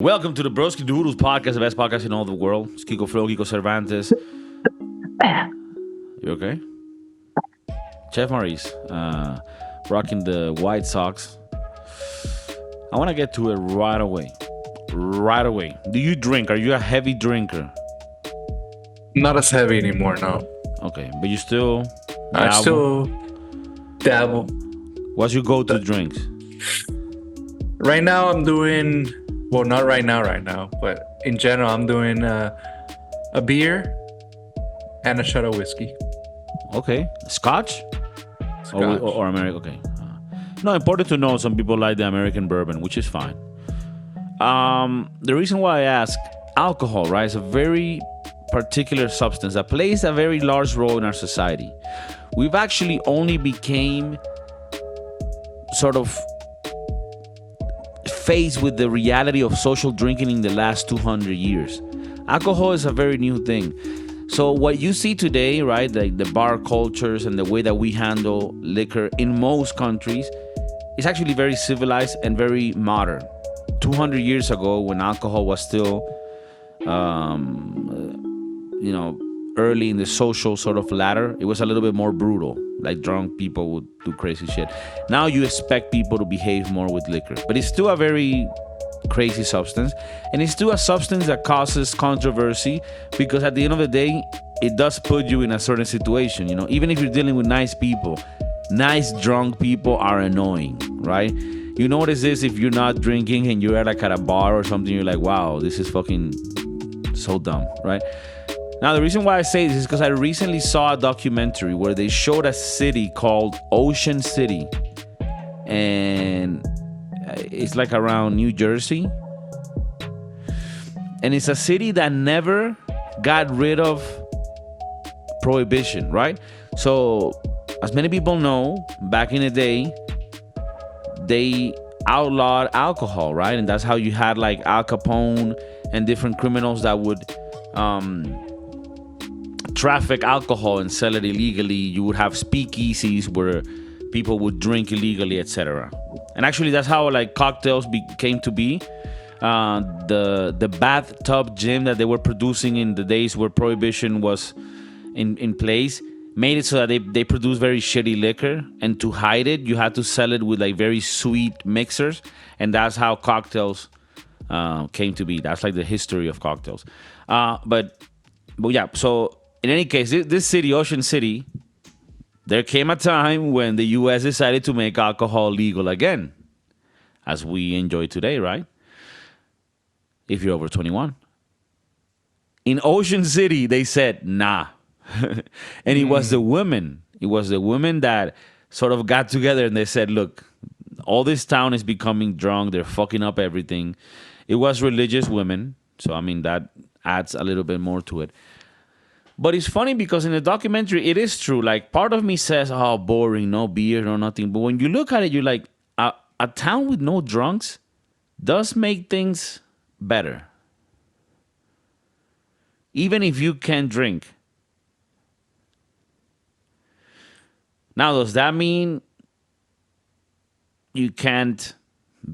Welcome to the Broski Doodles podcast, the best podcast in all the world. It's Kiko Flo, Kiko Cervantes. You okay? Chef Maurice, rocking the White Sox. I want to get to it right away. Right away. Do you drink? Are you a heavy drinker? Not as heavy anymore, no. Okay, but you still I dabble? still dabble. What's your go-to drinks? Right now, I'm doing, well, not right now, but in general, I'm doing a beer and a shot of whiskey. Okay, Scotch? Scotch. Or American? Okay. No, important to know. Some people like the American bourbon, which is fine. The reason why I ask, alcohol, right, is a very particular substance that plays a very large role in our society. We've actually only became sort of faced with the reality of social drinking in the last 200 years. Alcohol is a very new thing. So what you see today, right, like the bar cultures and the way that we handle liquor in most countries is actually very civilized and very modern. 200 years ago, when alcohol was still, early in the social sort of ladder, it was a little bit more brutal. Like drunk people would do crazy shit. Now you expect people to behave more with liquor, but it's still a very crazy substance, and it's still a substance that causes controversy because at the end of the day, it does put you in a certain situation. You know, even if you're dealing with nice people, nice drunk people are annoying, right? You notice this if you're not drinking and you're at a bar or something. You're like, wow, this is fucking so dumb, right? Now, the reason why I say this is because I recently saw a documentary where they showed a city called Ocean City. And it's like around New Jersey. And it's a city that never got rid of prohibition, right? So, as many people know, back in the day, they outlawed alcohol, right? And that's how you had like Al Capone and different criminals that would traffic alcohol and sell it illegally. You would have speakeasies where people would drink illegally, etc. And actually, that's how like cocktails came to be. The bathtub gin that they were producing in the days where prohibition was in place made it so that they produced very shitty liquor, and to hide it, you had to sell it with like very sweet mixers, and that's how cocktails came to be. That's like the history of cocktails. But yeah, so in any case, this city, Ocean City, there came a time when the U.S. decided to make alcohol legal again, as we enjoy today, right? If you're over 21. In Ocean City, they said, nah. And it was the women. It was the women that sort of got together and they said, look, all this town is becoming drunk. They're fucking up everything. It was religious women. So, I mean, that adds a little bit more to it. But it's funny because in the documentary, it is true. Like, part of me says, oh, boring, no beer, no nothing. But when you look at it, you're like, a town with no drunks does make things better. Even if you can drink. Now, does that mean you can't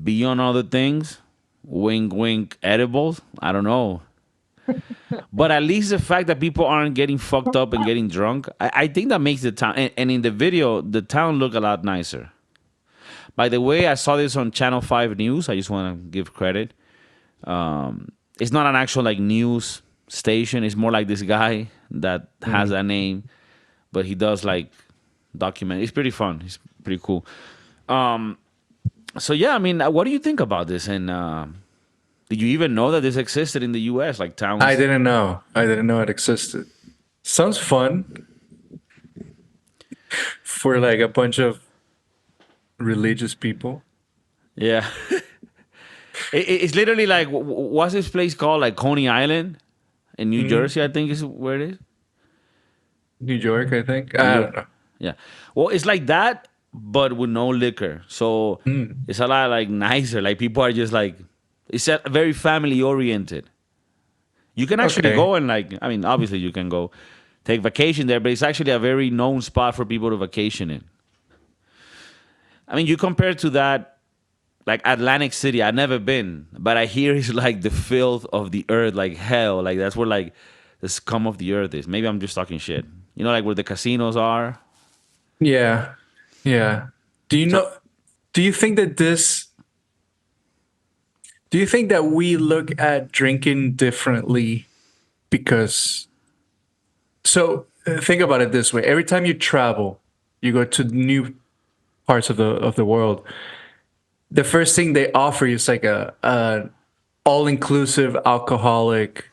be on other things? Wink, wink, edibles? I don't know. But at least the fact that people aren't getting fucked up and getting drunk, I think that makes the town, and in the video, the town look a lot nicer. By the way, I saw this on Channel 5 News. I just want to give credit. It's not an actual like news station. It's more like this guy that has a name, but he does like document. It's pretty fun. It's pretty cool. So yeah, I mean, what do you think about this? And did you even know that this existed in the U.S. like towns? I didn't know it existed. Sounds fun for like a bunch of religious people. Yeah. It's literally like, what's this place called? Like Coney Island in New Jersey, I think is where it is. New York, I think. I don't know. Yeah. Well, it's like that, but with no liquor. So it's a lot like nicer. Like people are just like, it's very family oriented. You can actually go and like, I mean, obviously you can go take vacation there, but it's actually a very known spot for people to vacation in. I mean, you compare to that like Atlantic City. I've never been, but I hear it's like the filth of the earth, like hell. Like that's where like the scum of the earth is. Maybe I'm just talking shit. You know, like where the casinos are. Yeah. Yeah. Do you So know do you think that this do you think that we look at drinking differently because think about it this way. Every time you travel, you go to new parts of the world. The first thing they offer you is like a all-inclusive alcoholic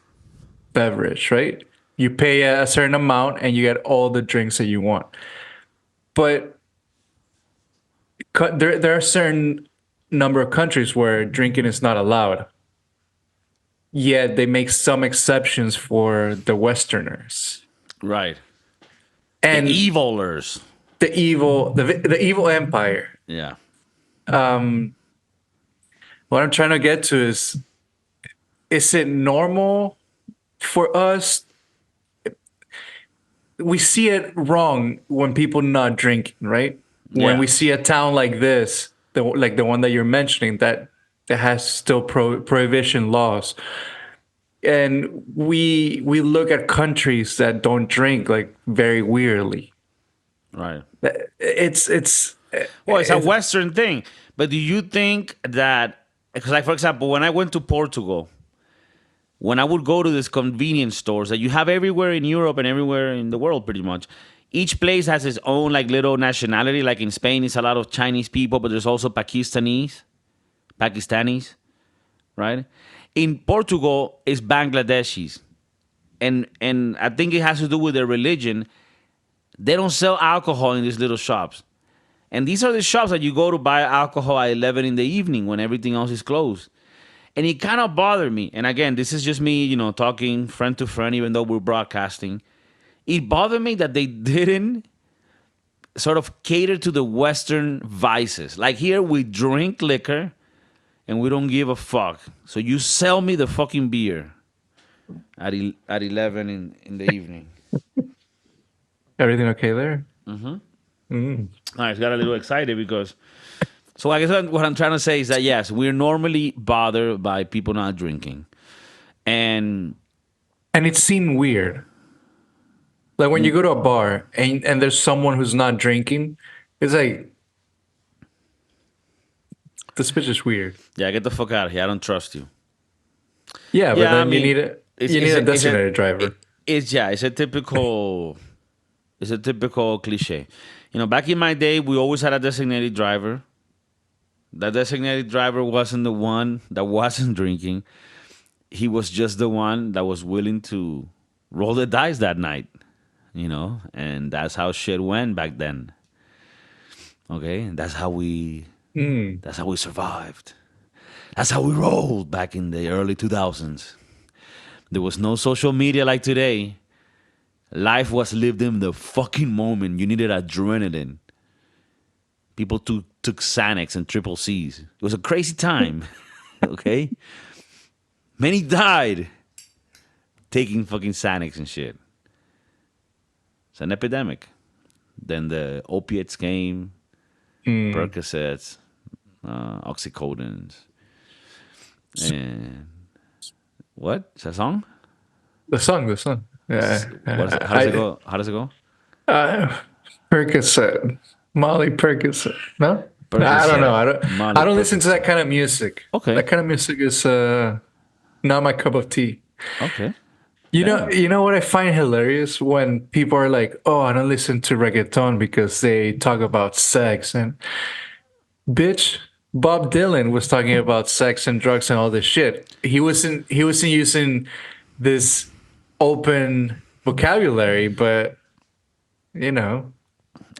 beverage, right? You pay a certain amount and you get all the drinks that you want. But there are certain number of countries where drinking is not allowed. Yet they make some exceptions for the Westerners right, the and evilers. the evil empire. Yeah, Um, what I'm trying to get to is it normal for us? We see it wrong when people not drinking, right? When yeah, we see a town like this, like the one that you're mentioning, that has still prohibition laws, and we look at countries that don't drink like very weirdly. right. It's Well, it's a it's Western thing. But do you think that, because, like, for example, when I went to Portugal, when I would go to these convenience stores that you have everywhere in Europe and everywhere in the world, pretty much, each place has its own, like, little nationality. Like in Spain, it's a lot of Chinese people, but there's also Pakistanis, right? In Portugal, it's Bangladeshis. And I think it has to do with their religion. They don't sell alcohol in these little shops. And these are the shops that you go to buy alcohol at 11 in the evening when everything else is closed. And it kind of bothered me. And again, this is just me, talking friend to friend, even though we're broadcasting. It bothered me that they didn't sort of cater to the Western vices. Like here, we drink liquor and we don't give a fuck. So you sell me the fucking beer at 11 in the evening. everything okay there? I got a little excited because. So I guess what I'm trying to say is that yes, we're normally bothered by people not drinking, and And it's seen weird. Like when you go to a bar and there's someone who's not drinking, it's like this bitch is weird. yeah, get the fuck out of here. I don't trust you. Yeah, but Yeah, I then mean, you need a designated driver. it's it's a typical cliche. Back in my day, we always had a designated driver. That designated driver wasn't the one that wasn't drinking. He was just the one that was willing to roll the dice that night, and that's how shit went back then. Okay, that's how we survived. That's how we rolled back in the early 2000s. There was no social media like today. Life was lived in the fucking moment. You needed adrenaline. People took Xanax and triple C's. It was a crazy time. Okay? Many died taking fucking Xanax and shit. It's an epidemic. Then the opiates came, Percocets, oxycodons. And what? Is that a song? The song. Yeah. What is it? How does it go? How does it go? Uh, Percocet, Molly Percocet. No, I don't know. Percocet. Molly I don't listen to Percocet. that kind of music. Okay. That kind of music is not my cup of tea. Okay. You know what I find hilarious when people are like, "Oh, I don't listen to reggaeton because they talk about sex." And bitch, Bob Dylan was talking about sex and drugs and all this shit. He wasn't using this open vocabulary, but you know,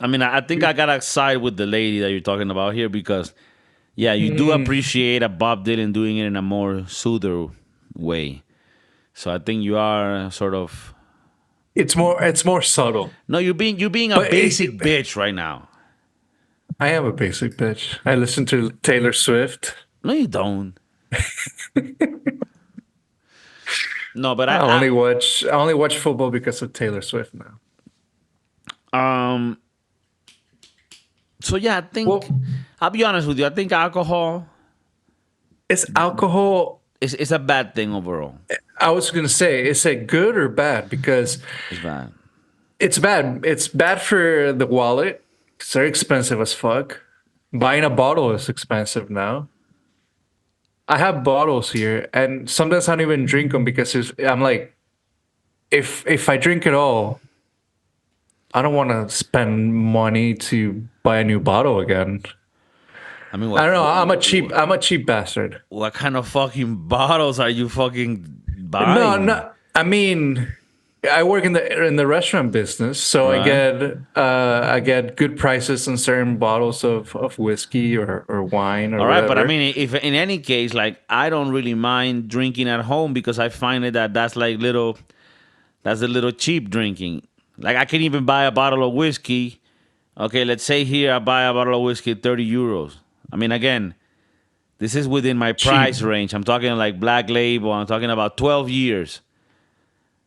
I mean, I think I gotta side with the lady that you're talking about here because, yeah, you do appreciate a Bob Dylan doing it in a more soother way. So I think you are sort of it's more subtle. no, you're being a But basic bitch right now. I am a basic bitch. I listen to Taylor Swift. No, you don't. No, but I only watch football because of Taylor Swift now. So yeah, I think Well, I'll be honest with you. I think alcohol Is alcohol? It's a bad thing overall. I was gonna say, is it good or bad? Because It's bad. it's bad. It's bad for the wallet. It's very expensive as fuck. Buying a bottle is expensive now. I have bottles here, and sometimes I don't even drink them because I'm like, if I drink it all, I don't want to spend money to buy a new bottle again. I mean, I don't know. I'm a cheap bastard. what kind of fucking bottles are you fucking No, buying? no. I mean, I work in the restaurant business, so I Right. get good prices on certain bottles of whiskey or wine or All right, but I whatever. mean, if in any case, like I don't really mind drinking at home because I find it that that's a little cheap drinking. Like I can even buy a bottle of whiskey. Okay, let's say here I buy a bottle of whiskey 30 euros. I mean, again, this is within my Cheap. price range. I'm talking like Black Label. I'm talking about 12 years.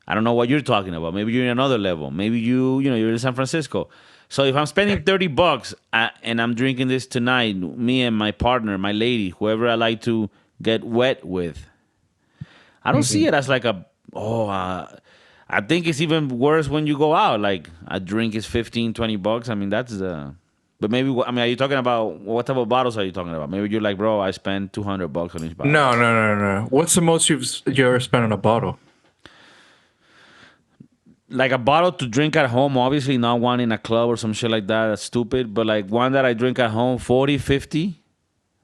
I don't know what you're talking about. Maybe you're in another level. Maybe you're in San Francisco. So if I'm spending 30 bucks and I'm drinking this tonight, me and my partner, my lady, whoever I like to get wet with, I don't see Mhm. it as like I think it's even worse when you go out. Like a drink is 15, 20 bucks. I mean, but maybe, I mean, are you talking about, what type of bottles are you talking about? Maybe you're like, bro, I spent 200 bucks on each bottle. No, no, no, no. What's the most you ever spent on a bottle? Like a bottle to drink at home, obviously not one in a club or some shit like that. That's stupid. But like one that I drink at home, 40, 50.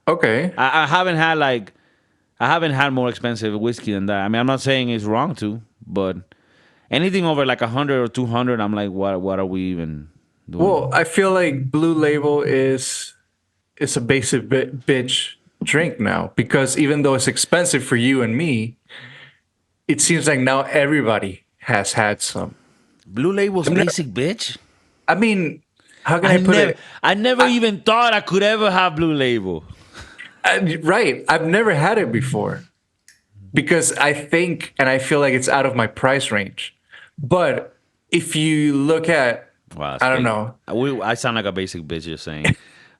Okay. I haven't had like, I haven't had more expensive whiskey than that. I mean, I'm not saying it's wrong to, but anything over like 100 or 200, I'm like, what are we even doing? Well, I feel like Blue Label is a basic bitch drink now because even though it's expensive for you and me, it seems like now everybody has had some. Blue Label's I'm not, basic, bitch. I mean, how can I I put never, it? I never I, even thought I could ever have Blue Label. right. I've never had it before because I think and I feel like it's out of my price range. But if you look at, Wow, I that's don't big. know, I sound like a basic bitch just saying.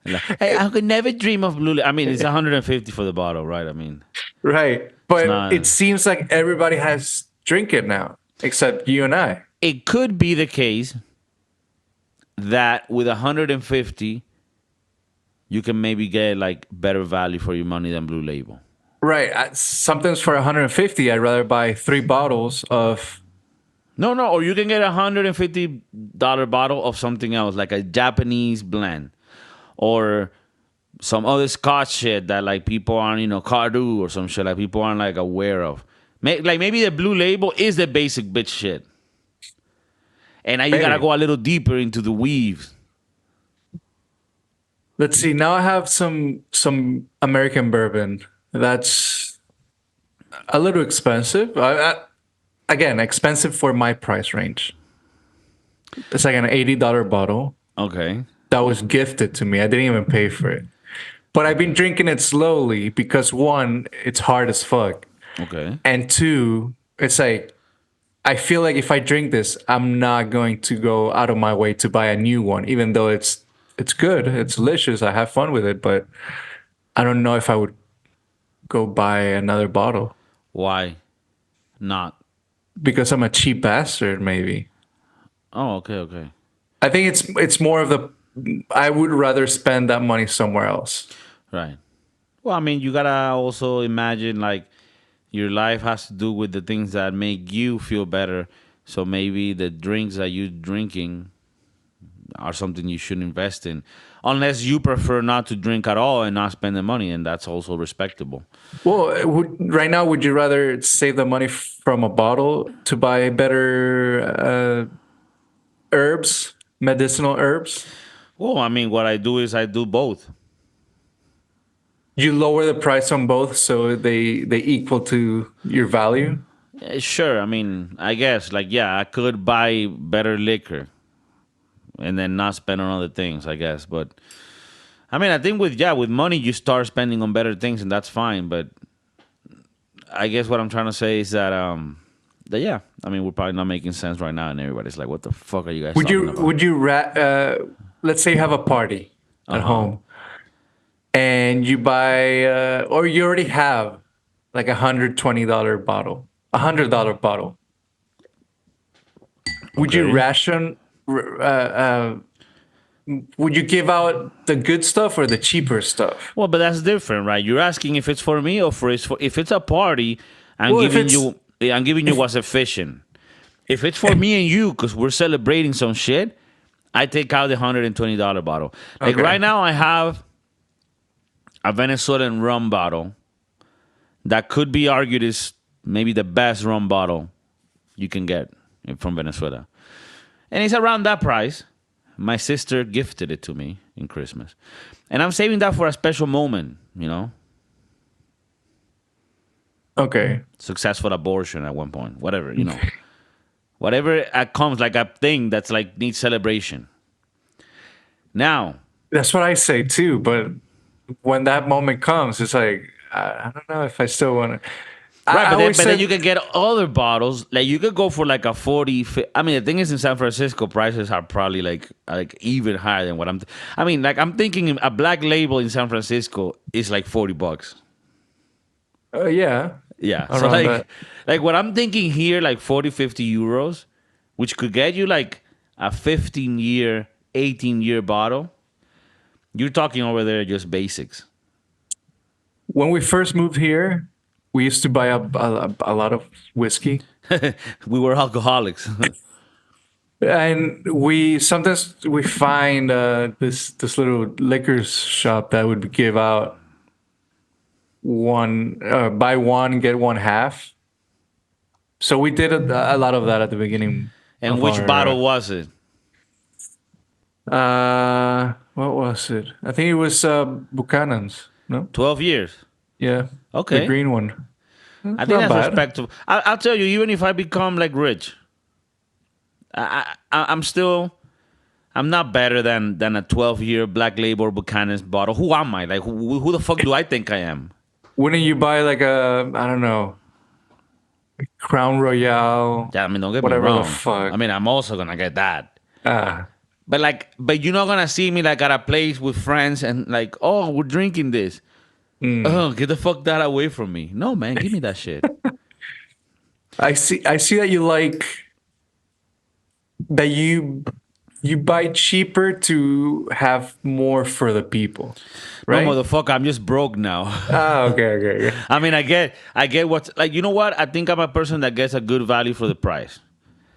Like, hey, I could never dream of Blue Label. I mean, it's 150 for the bottle, right? I mean, right? it's But it not. seems like everybody has drink it now, except you and I. It could be the case that with 150, you can maybe get like better value for your money than Blue Label. Right. Sometimes for 150, I'd rather buy 3 bottles of. No, no, or you can get $150 bottle of something else, like a Japanese blend, or some other Scotch shit that like people aren't, Cardu or some shit like people aren't like aware of. Like maybe the Blue Label is the basic bitch shit, and now you gotta Maybe. go a little deeper into the weaves. Let's see. Now I have some American bourbon. That's a little expensive. Again, expensive for my price range. It's like an $80 bottle Okay, that was gifted to me. I didn't even pay for it. But I've been drinking it slowly because one, it's hard as fuck. okay. And two, it's like I feel like if I drink this, I'm not going to go out of my way to buy a new one, even though it's good, it's delicious, I have fun with it, but I don't know if I would go buy another bottle Why not? because I'm a cheap bastard. Maybe Oh, okay, okay. I think it's more of the I would rather spend that money somewhere else. Right. Well, I mean, you gotta also imagine like your life has to do with the things that make you feel better. So maybe the drinks that you're drinking are something you should invest in, unless you prefer not to drink at all and not spend the money, and that's also respectable. Well, right now, would you rather save the money from a bottle to buy better herbs, medicinal herbs? Well, I mean, what I do is I do both. You lower the price on both so they equal to your value. Sure, I mean, I guess like yeah, I could buy better liquor and then not spend on other things, I guess. But I mean, I think with money you start spending on better things, and that's fine. But I guess what I'm trying to say is that yeah, I mean, we're probably not making sense right now, and everybody's like, "What the fuck are you guys Would talking you about?" would you let's say you have a party Uh at huh. home. and you buy, or you already have like $120 bottle, $100 bottle. Would you Okay. ration? Would you give out the good stuff or the cheaper stuff? Well, but that's different, right? You're asking if it's for me or for it's for if it's a party. Well, if it's I'm giving you if what's efficient. If it's for me and you, because we're celebrating some shit, I take out the $120 bottle. Like okay, right now, I have a Venezuelan rum bottle that could be argued is maybe the best rum bottle you can get from Venezuela. And it's around that price. My sister gifted it to me in Christmas. And I'm saving that for a special moment, you know? okay, Successful abortion at one point, whatever, you know. Whatever comes like a thing that's like needs celebration. Now, that's what I say too. But when that moment comes, it's like I don't know if I still want to. right, I always but then you said, can get other bottles. Like you could go for like a 40. I mean, the thing is, in San Francisco, prices are probably like even higher than what I mean, like I'm thinking a black label in San Francisco is like $40. yeah, Yeah. So around that. like what I'm thinking here, like 40, 50 euros, which could get you like a 15-year, 18-year bottle. You're talking over there just basics. When we first moved here, we used to buy a lot of whiskey. We were alcoholics. And we sometimes we find this little liquor shop that would give out one buy one get one half. So we did a lot of that at the beginning And of which our. bottle was it? What was it? I think it was Buchanan's. No, 12 years. yeah, the Okay. green one. I think Not that's bad. respectable. I'll tell you, even if I become like rich, I'm still, I'm not better than a 12-year black label Buchanan's bottle. Who am I? Like, who the fuck do I think I am? Wouldn't you buy like a I don't know Crown Royale, Yeah, I mean, don't get me whatever the wrong. fuck? I mean, I'm also gonna get that. Ah, But you're not gonna see me like at a place with friends and like, oh, we're drinking this. Oh, get the fuck that away from me. No, man, give me that shit. I see. I see that you like that you buy cheaper to have more for the people, No, right? motherfucker, I'm just broke now. Ah, okay, okay, okay. I mean, I get what's like. You know what? I think I'm a person that gets a good value for the price.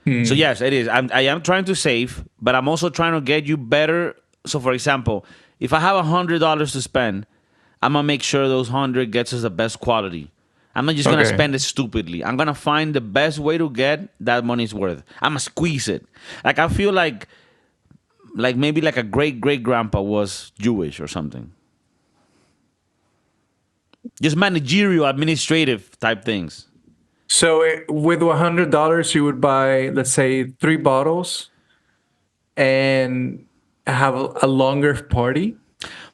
So yes, it is. I am trying to save, but I'm also trying to get you better. So, for example, if I have $100 to spend, I'm gonna make sure those 100 gets us the best quality. I'm not just gonna Okay. spend it stupidly. I'm gonna find the best way to get that money's worth. I'm gonna squeeze it. Like I feel like maybe like a great great grandpa was Jewish or something. Just managerial, administrative type things. So with $100, you would buy, let's say, 3 bottles and have a longer party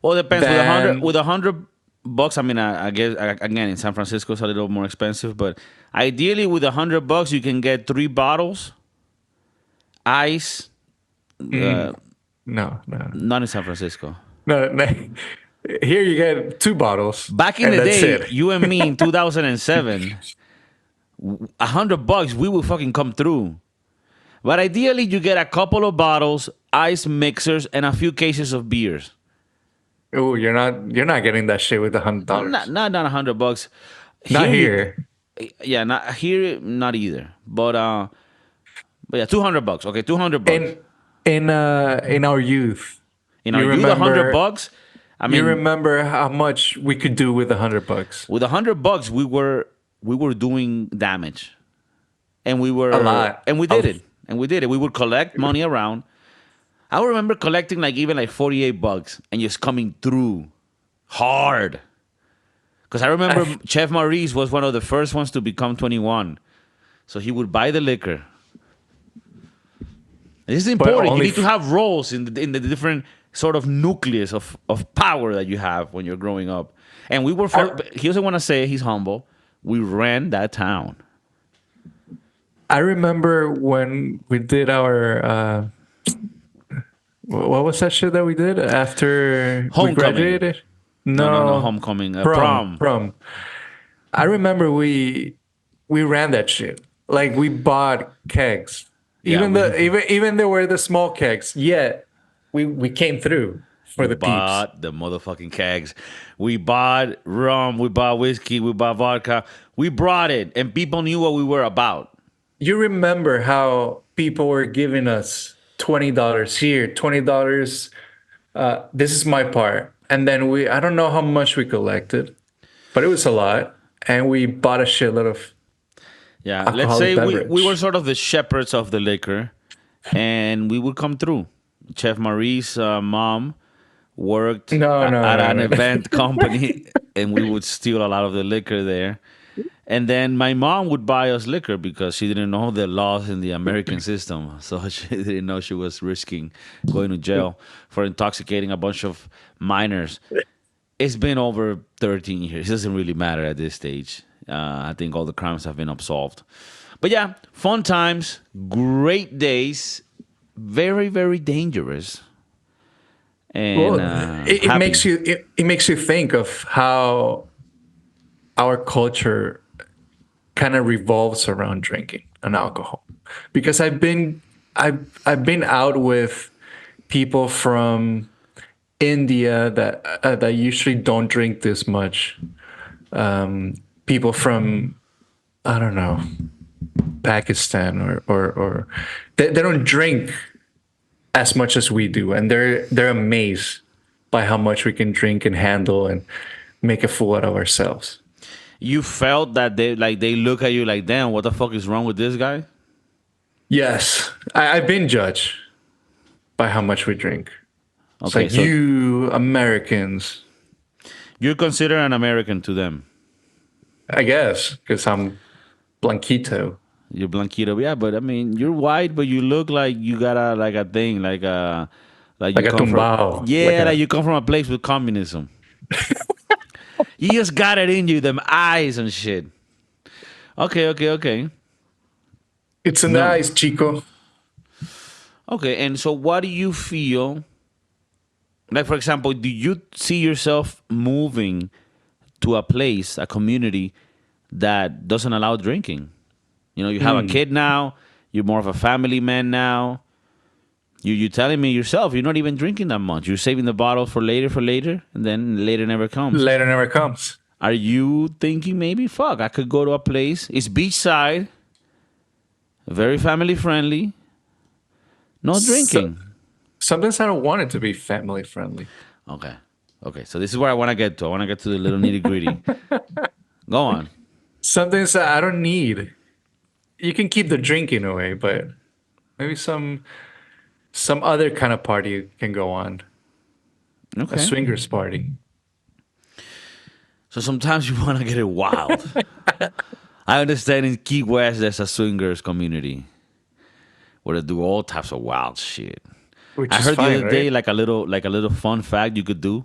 Well, it depends. than. With $100, I mean, I guess again in San Francisco it's a little more expensive, but ideally with $100 you can get 3 bottles, ice. Mm, no, no, Not in San Francisco. no, no. Here you get 2 bottles, Back in and the that's day, it. you and me in 2007, $100 we will fucking come through. But ideally, you get a couple of bottles, ice mixers, and a few cases of beers. Oh, you're not getting that shit with $100. Not $100. Not Here you, here. yeah, not here, not either. But yeah, $200. Okay, $200. In our youth, You know, you you the hundred remember bucks. I you mean, remember how much we could do with $100? with $100, we were doing damage, and A lot. we did it, and we did it. We would collect money around. I remember collecting like even like $48 and just coming through hard. Because I remember I- Chef Maurice was one of the first ones to become 21. So he would buy the liquor. This is but important. You only need to have roles in the different sort of nucleus of power that you have when you're growing up. And we were, he doesn't want to say he's humble. We ran that town. I remember when we did our what was that shit that we did after we Homecoming. graduated? No, no, no. No, Homecoming. prom, Prom. prom. I remember we ran that shit. Like we bought kegs, Yeah, even they were the small kegs. Yet we came through we for the peeps. bought the motherfucking kegs. We bought rum. We bought whiskey. We bought vodka. We brought it, and people knew what we were about. You remember how people were giving us $20 here, $20. This is my part, and then I don't know how much we collected, but it was a lot, and we bought a shitload of Yeah, let's alcoholic say we were beverage. sort of the shepherds of the liquor, and we would come through. Chef Marie's mom worked No, no, at no, an no. event company, and we would steal a lot of the liquor there. And then my mom would buy us liquor because she didn't know the laws in the American system. So she didn't know she was risking going to jail for intoxicating a bunch of minors. It's been over 13 years. It doesn't really matter at this stage. I think all the crimes have been absolved. But yeah, fun times, great days, very, very dangerous, and Well, it happy. makes it makes you think of how our culture kind of revolves around drinking and alcohol. Because I've been out with people from India that usually don't drink this much. People from, I don't know, Pakistan or they don't drink as much as we do, and they're amazed by how much we can drink and handle and make a fool out of ourselves. You felt that they look at you like, damn, what the fuck is wrong with this guy? Yes, I've been judged by how much we drink. It's Okay, like so you Americans, you're considered an American to them. I guess, because I'm blanquito, You're blanquito, yeah, but I mean, you're white, but you look like you got a like a thing, like you like a come from, tumbao, like yeah, like a. you come from a place with communism. You just got it in you, them eyes and shit. Okay, okay, okay. It's a No, nice chico. okay. And so, what do you feel? Like, for example, do you see yourself moving to a place, a community that doesn't allow drinking? You know, you have a Mm. kid now. You're more of a family man now. You telling me yourself you're not even drinking that much. You're saving the bottle for later, and then later never comes. Later never comes. Are you thinking maybe fuck? I could go to a place. It's beachside, very family friendly, no So, drinking. sometimes I don't want it to be family friendly. Okay, okay. So this is where I want to get to. I want to get to the little nitty gritty. Go on. Sometimes I don't need. You can keep the drinking away, but maybe some other kind of party can go on. A Okay. swingers party. So sometimes you want to get it wild. I understand in Key West there's a swingers community where they do all types of wild shit. Which I is heard the fine, other day right? like a little fun fact you could do.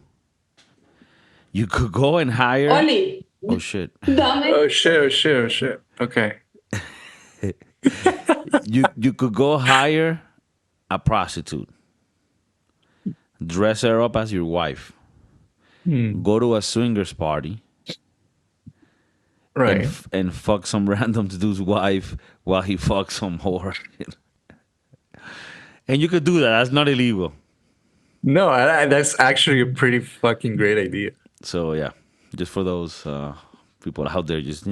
You could go and hire. Oli, Oh shit. dame. Oh shit! Oh shit! Oh shit! Okay. You could go hire a prostitute, dress her up as your wife, Hmm. go to a swingers party, Right. and fuck some random dude's wife while he fucks some whore. And you could do that. That's not illegal. No, that's actually a pretty fucking great idea. So yeah, just for those people out there, just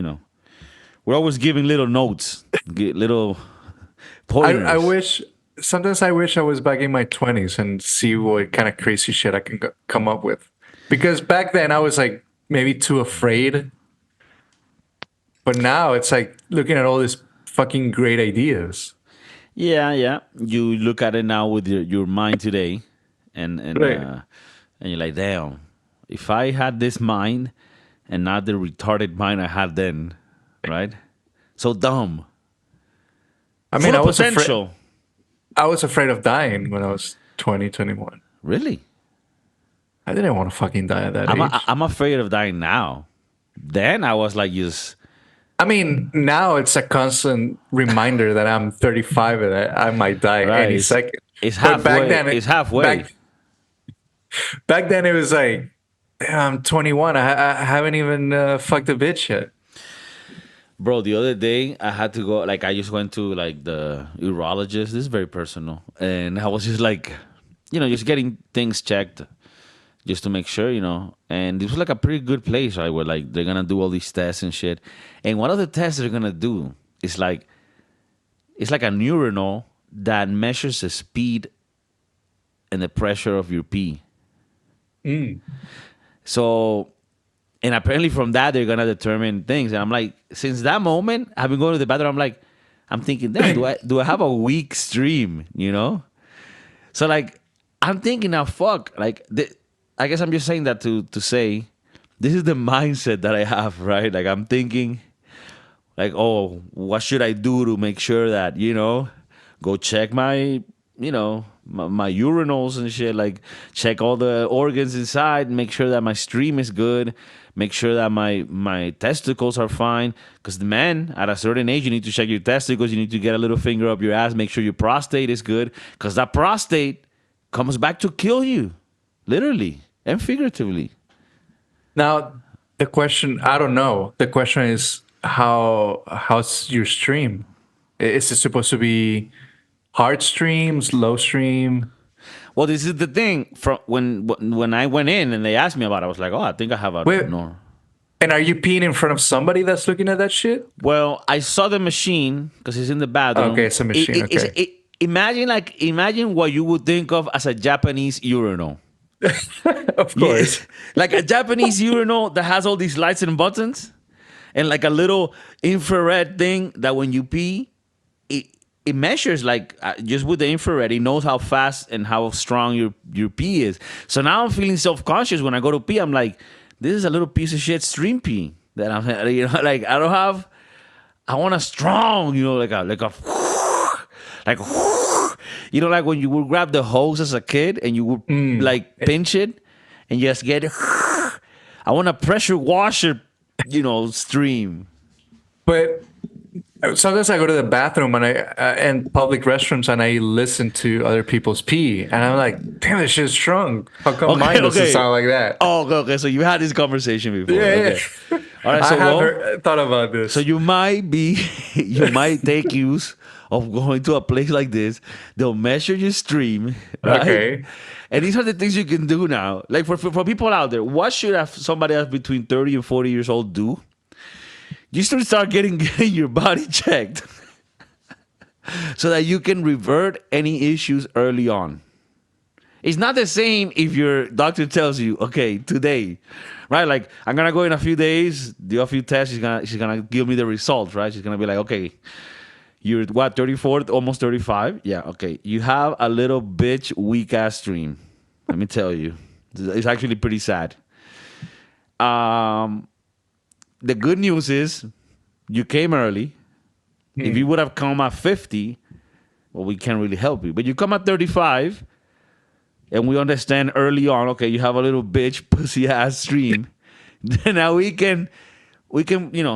we're always giving little notes, little I pointers. wish sometimes I wish I was back in my 20s and see what kind of crazy shit I can come up with. Because back then I was like maybe too afraid, but now it's like looking at all these fucking great ideas. Yeah, yeah. You look at it now with your mind today, and Right. and you're like, damn, if I had this mind and not the retarded mind I had then, right? So dumb, I full mean, of potential. I was afraid of dying when I was 20, 21. Really, I didn't want to fucking die at that age. I'm afraid of dying now. Then I was like, just I mean, now it's a constant reminder that I'm 35 and I might die right. any second. It's But halfway. It's halfway. back then it was like I'm 21. I haven't even fucked a bitch yet. Bro, the other day I had to go. Like, I just went to like the urologist. This is very personal, and I was just like, just getting things checked, just to make sure, And this was like a pretty good place, right? Where like they're gonna do all these tests and shit. And one of the tests they're gonna do is like it's like a urinal that measures the speed and the pressure of your pee. Mm. So, and apparently from that they're gonna determine things. And I'm like, since that moment, I've been going to the bathroom. I'm thinking, damn, do I have a weak stream? So like, I'm thinking now, fuck. Like, I guess I'm just saying that to say, this is the mindset that I have, right? Like, I'm thinking, like, oh, what should I do to make sure that go check my my urinals and shit, like check all the organs inside, make sure that my stream is good, make sure that my testicles are fine, because the man at a certain age, you need to check your testicles, you need to get a little finger up your ass, make sure your prostate is good, because that prostate comes back to kill you, literally and figuratively. Now, the question, I don't know. The question is how's your stream? Is it supposed to be hard stream, slow stream? Well, this is the thing. From when I went in and they asked me about it, I was like, oh, I think I have a Wait, no. and are you peeing in front of somebody that's looking at that shit? Well, I saw the machine because it's in the bathroom. Okay, it's a machine. Okay. Imagine what you would think of as a Japanese urinal. Of course. Like a Japanese urinal that has all these lights and buttons, and like a little infrared thing that when you pee, it measures like just with the infrared, it knows how fast and how strong your pee is. So now I'm feeling self conscious when I go to pee. I'm like, this is a little piece of shit stream pee that I'm like I don't have. I want a strong, like a like like when you would grab the hose as a kid and you would like pinch it and just get I want a pressure washer, stream. But sometimes I go to the bathroom and and public restrooms and I listen to other people's pee and I'm like, damn, this shit's strong. How come mine doesn't sound like that? Oh, okay. So you had this conversation before. Yeah, okay. yeah. All right. I So have thought about this. So you might take use of going to a place like this. They'll measure your stream, right? Okay. And these are the things you can do now. Like for people out there, what should somebody else between 30 and 40 years old do? You should start getting your body checked so that you can revert any issues early on. It's not the same if your doctor tells you, okay, today, right? Like, I'm gonna go in a few days, do a few tests. She's gonna give me the results, right? She's gonna be like, okay, you're what, 34, almost 35? Yeah, okay. You have a little bitch weak ass stream. Let me tell you, it's actually pretty sad. The good news is you came early. If you would have come at 50, well, we can't really help you. But you come at 35, and we understand early on, okay, you have a little bitch pussy ass stream. Then now we can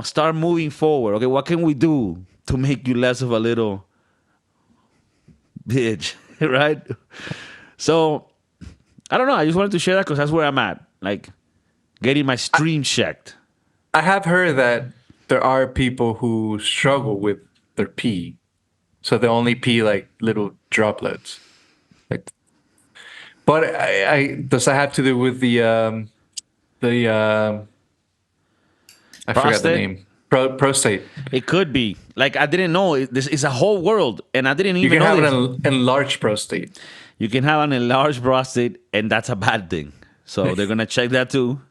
start moving forward. Okay, what can we do to make you less of a little bitch, right? So I don't know. I just wanted to share that because that's where I'm at. Like getting my stream checked. I have heard that there are people who struggle with their pee. So they only pee like little droplets. Like, but does that have to do with the I forgot the name. Prostate. It could be. Like, I didn't know. This is a whole world, and I didn't even know You can this. have an enlarged prostate. You can have an enlarged prostate, and that's a bad thing. So they're gonna check that too.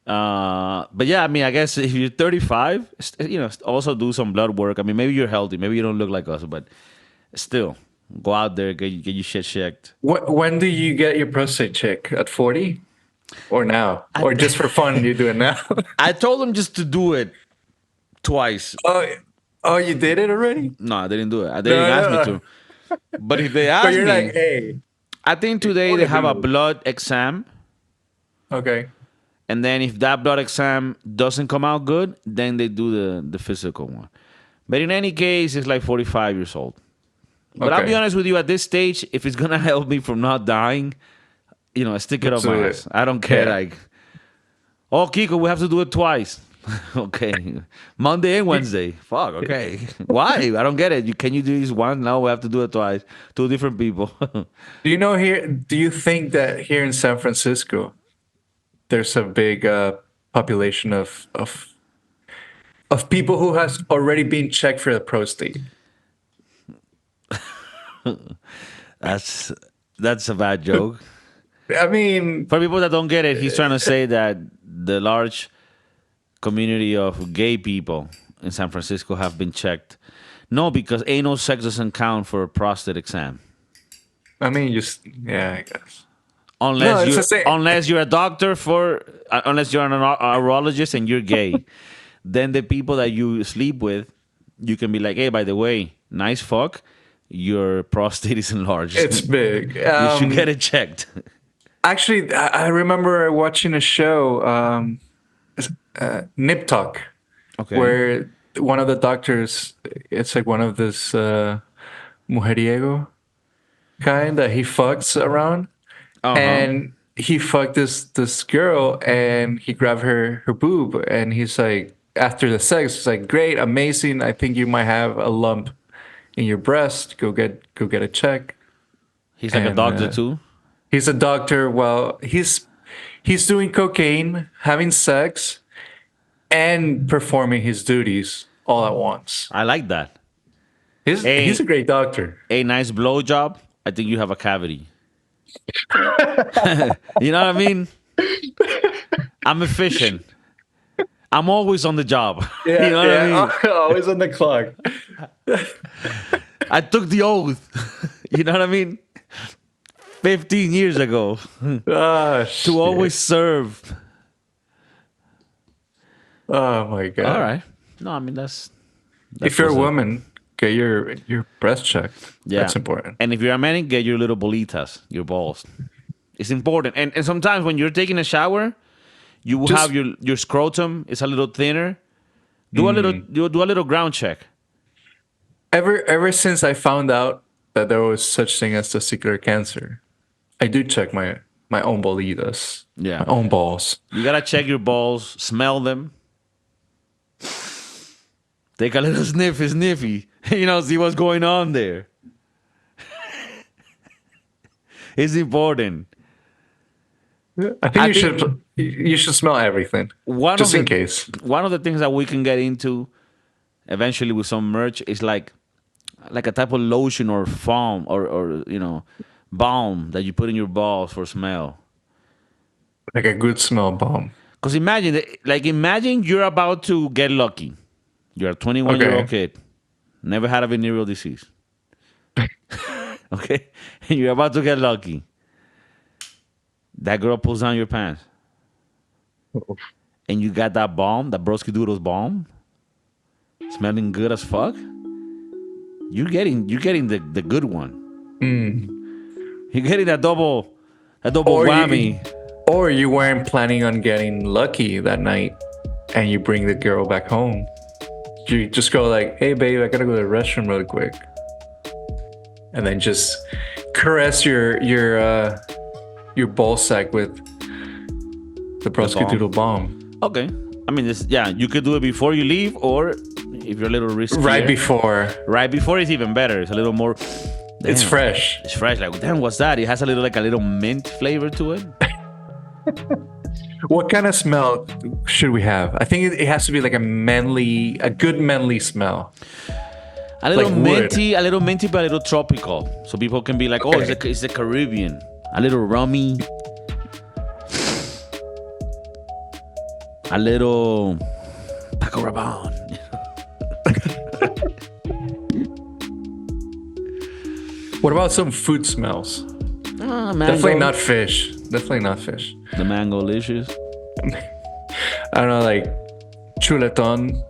But yeah, I mean, I guess if you're 35, also do some blood work. I mean, maybe you're healthy, maybe you don't look like us, but still, go out there, get your shit checked. When do you get your prostate check? At 40, or now, or just for fun? You do it now. I told them just to do it twice. Oh, you did it already? No, they didn't do it. They didn't ask me to. But if they ask you're me, like, hey, I think today they have a blood exam. Okay. And then if that blood exam doesn't come out good, then they do the physical one. But in any case, it's like 45 years old. But I'll be honest with you, at this stage, if it's going to help me from not dying, stick it up my Absolutely. ass. I don't care. Yeah. Like, oh, Kiko, we have to do it twice. Okay, Monday and Wednesday. Fuck. Okay, why? I don't get it. Can you do this once? No, we have to do it twice. Two different people. Do you think that here in San Francisco, there's a big population of people who has already been checked for the prostate? That's a bad joke. I mean, For people that don't get it, he's trying to say that the large community of gay people in San Francisco have been checked. No, because anal sex doesn't count for a prostate exam. yeah, I guess. Unless it's you the same. unless you're a doctor unless you're an urologist and you're gay, then the people that you sleep with, you can be like, hey, by the way, nice fuck, your prostate is enlarged. It's big. You should get it checked. Actually, I remember watching a show, Nip Tuck, Okay. where one of the doctors, it's like one of this mujeriego kind that he fucks around, and he fucked this girl, and he grabbed her boob, and he's like, after the sex, it's like, great, amazing. I think you might have a lump in your breast. Go get a check. He's like a And, doctor too. He's a doctor. Well, he's doing cocaine, having sex, and performing his duties all at once. I like that. He's a great doctor. A nice blowjob, I think you have a cavity. You know what I mean? I'm efficient. I'm always on the job. Yeah, You know what I mean? Always on the clock. I took the oath. You know what I mean? 15 years ago. To always serve. Oh my god! All right. No, I mean that's If you're a what's up. woman, get your breast checked. Yeah. That's important. And if you're a man, get your little bolitas, your balls. It's important. And sometimes when you're taking a shower, you will Just- have your scrotum is a little thinner. Do a little ground check. Ever since I found out that there was such thing as testicular cancer, I do check my own bolitas. Yeah. My own balls. You gotta check your balls, smell them. Take a little sniffy. See what's going on there. It's important. I think you should smell everything. Just in case. One of the things that we can get into eventually with some merch is like a type of lotion or foam or balm that you put in your balls for smell. Like a good smell bomb. Because imagine you're about to get lucky. You're a 21-year-old kid, never had a venereal disease. Okay? And you're about to get lucky. That girl pulls down your pants. And you got that balm, that Broski Doodles balm, smelling good as fuck. You're getting the good one. You're getting that double whammy. Or you weren't planning on getting lucky that night and you bring the girl back home. You just go like, hey babe, I gotta go to the restroom really quick. And then just caress your ball sack with the Broski balm. Doodle balm. Okay. I mean, you could do it before you leave, or if you're a little risky. Right before. Right before is even better. It's a little more. It's Damn. fresh. It's fresh. Like, damn, what's that? It has a little mint flavor to it. What kind of smell should we have? I think it has to be like a good manly smell. A little Like wood. minty, but a little tropical. So people can be like, oh, it's the Caribbean. A little rummy. A little Paco Rabanne. What about some food smells? Mango. Definitely not fish. Definitely not fish. The mango licious. I don't know, like chuletón.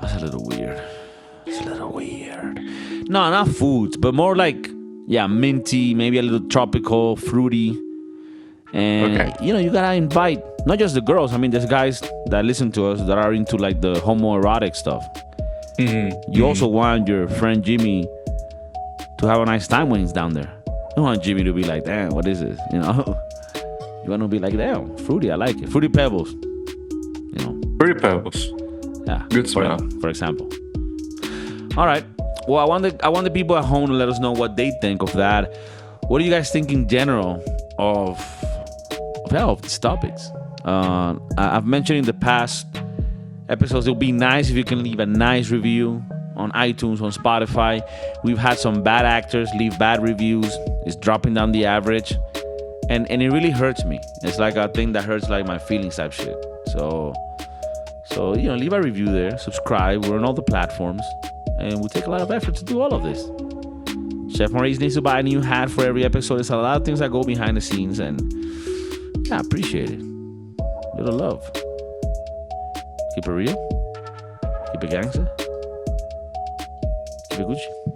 That's a little weird. It's a little weird. No, not foods, but more like, minty, maybe a little tropical, fruity. And, you gotta invite not just the girls. I mean, there's guys that listen to us that are into like the homoerotic stuff. You also want your friend Jimmy to have a nice time when he's down there. You want Jimmy to be like, damn, what is this? You know, you want to be like, damn, fruity, I like it. Fruity Pebbles. You know, Fruity Pebbles. yeah, Good smell. for example. All right. Well, I want the people at home to let us know what they think of that. What do you guys think in general of these topics? I've mentioned in the past episodes, it would be nice if you can leave a nice review on iTunes, on Spotify. We've had some bad actors leave bad reviews. It's dropping down the average. And it really hurts me. It's like a thing that hurts like my feelings type shit. So you know, leave a review there, subscribe. We're on all the platforms. And we take a lot of effort to do all of this. Chef Maurice needs to buy a new hat for every episode. There's a lot of things that go behind the scenes, and yeah, I appreciate it. Little love. Keep it real. Keep it gangster. Keep it Gucci.